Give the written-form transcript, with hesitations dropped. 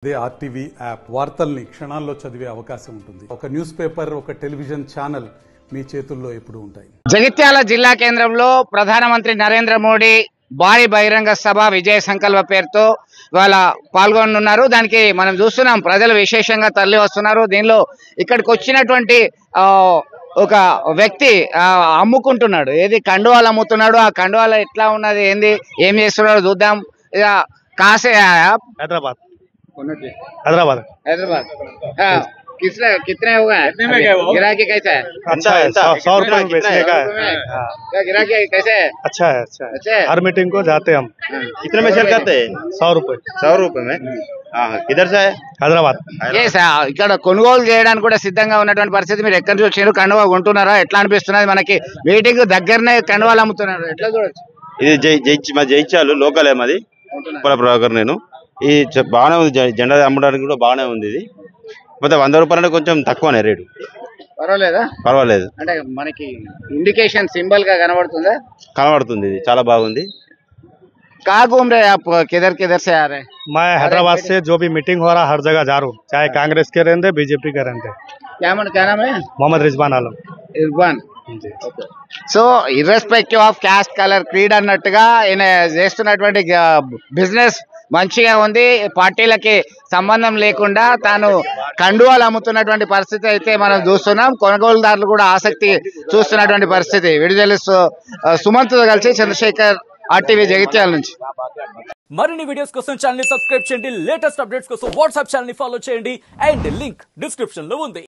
అదే RTV app వార్తల్ని క్షణాల్లో చదివే అవకాశం ఉంటుంది. ఒక న్యూస్ పేపర్, ఒక టెలివిజన్ ఛానల్ మీ చేతుల్లో ఎప్పుడు ఉంటాయి. జగిత్యాల జిల్లా కేంద్రంలో ప్రధానమంత్రి నరేంద్ర మోడీ భారీ బహిరంగ సభ విజయ సంకల్ప పేరుతో వాళ్ళ పాల్గొనున్నారు. దానికి మనం చూస్తున్నాం, ప్రజలు విశేషంగా తరలి వస్తున్నారు. దీనిలో ఇక్కడికి వచ్చినటువంటి ఒక వ్యక్తి అమ్ముకుంటున్నాడు. ఏది కండువాలు అమ్ముతున్నాడు. ఆ కండువాలు ఎట్లా ఉన్నది, ఏంది, ఏం చేస్తున్నాడో చూద్దాం. ఇక కాసే हैदराबाद हैदराबाद हाँ कितने हुआ है गिराकी कैसा है? अच्छा है, 100 रुपए में बेचने का है। क्या गिराकी कैसे है? अच्छा है, अच्छा है। अच्छा है। हर मीटिंग को जाते हम। कितने में सेल करते हैं? 100 रुपए। 100 रुपए में। किधर से है? हैदराबाद। ఇక్కడ కొనుగోలు చేయడానికి కూడా సిద్ధంగా ఉన్నటువంటి పరిస్థితి. మీరు ఎక్కడి నుంచి వచ్చారు, కండువా కొంటున్నారా, ఎట్లా అనిపిస్తున్నది? మనకి మీటింగ్ దగ్గరనే కండువాలు అమ్ముతున్నారు, ఎట్లా చూడొచ్చు? ఇది మా జైత్యాలు లోకలే మాది ప్రభాకర్. నేను ఈ బాగానే ఉంది, జెండా అమ్మడానికి కూడా బాగానే ఉంది. ఇది మొత్తం 100 రూపాయలు అంటే కొంచెం తక్కువనే రేటు. పర్వాలేదా? పర్వాలేదు, అంటే మనకి ఇండికేషన్ సింబల్ గా కనబడుతుందా? కనబడుతుంది. ఇది చాలా బాగుంది. कहाँ घूम रहे हैं आप, किधर किधर से आ रहे हैं? मैं हैदराबाद से जो भी मीटिंग हो रहा हर जगह जा रहा हूँ, चाहे कांग्रेस के रहते बीजेपी के रहते। क्या नाम है? Mohammad Rizwan Alam. Irfan. So irrespective of caste, colour, creed అన్నట్టుగా ఈయన చేస్తున్నటువంటి బిజినెస్ మంచిగా ఉంది. పార్టీలకి సంబంధం లేకుండా తాను కండువాలు అమ్ముతున్నటువంటి పరిస్థితి అయితే మనం చూస్తున్నాం. కొనుగోలుదారులు కూడా ఆసక్తి చూస్తున్నటువంటి పరిస్థితి. విడుదల సుమంత్ కలిసి చంద్రశేఖర్, ఆర్టీవీ జగిత్యాల నుంచి. మరిన్ని వీడియోస్ కోసం ఛానల్ ని సబ్స్క్రైబ్ చేయండి. లేటెస్ట్ అప్డేట్స్ కోసం వాట్సాప్ ఛానల్ ని ఫాలో చేయండి. అండ్ లింక్ డిస్క్రిప్షన్ లో ఉంది.